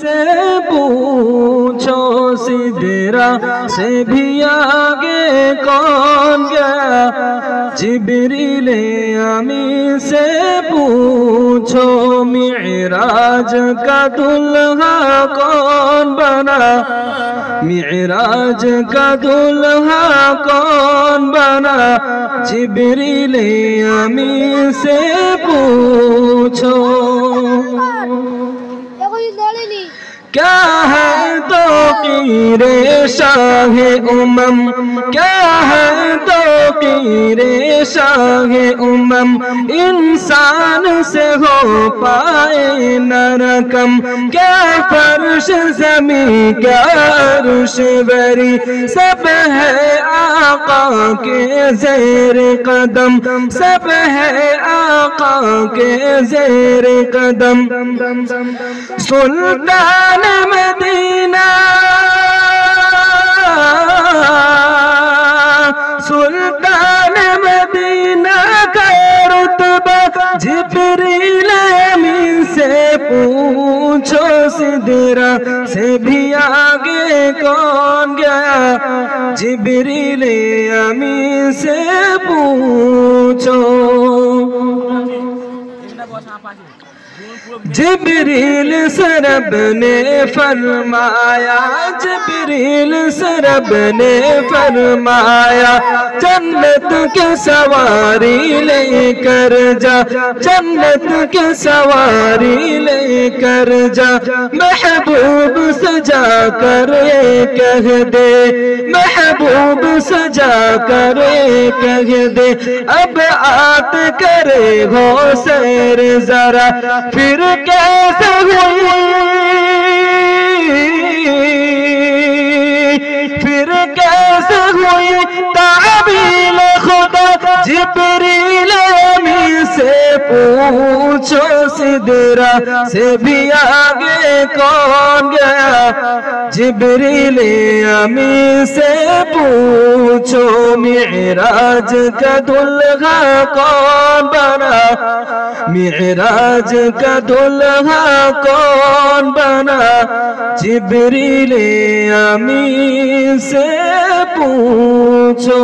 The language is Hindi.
से पूछो सिदरा से भी आगे कौन गया। जिब्रील अमीन से पूछो मिराज का दुल्हा कौन बना। मिराज का दुल्हा कौन बना। जिब्रील अमीन से पूछो। क्या है तो कीरे शाहे उमम, क्या है तो कीरे शाहे उमम। इंसान से हो पाए नरकम। क्या फर्श ज़मीं क्या अर्श बरी, सब है आका के ज़ेर कदम। सब है आका के ज़ेर कदम। सुल्तान मदीना, सुल्तान मदीना का रुतबा। जिब्रील अमीन से पूछो सिदरा से भी आगे कौन गया। जिब्रील अमीन से पूछो। जिब्रील से रब ने फरमाया, जिब्रील से रब ने फरमाया। जन्नत के सवारी लेकर जा, जन्नत के सवारी लेकर जा। महबूब सजा कर कह दे, महबूब सजा कर कह दे। अब आत करे हो सैर जरा, फिर कैसे हुई, फिर कैसे हुई ताबील खुदा। जिब्रील अमीन से पूछो सिदरा से भी आगे कौन गया। जिब्रील अमीन से पूछो मिराज का दुल्हा कौन बना। मिराज का दुल्हा कौन बना। जिब्रील अमीन से पूछो।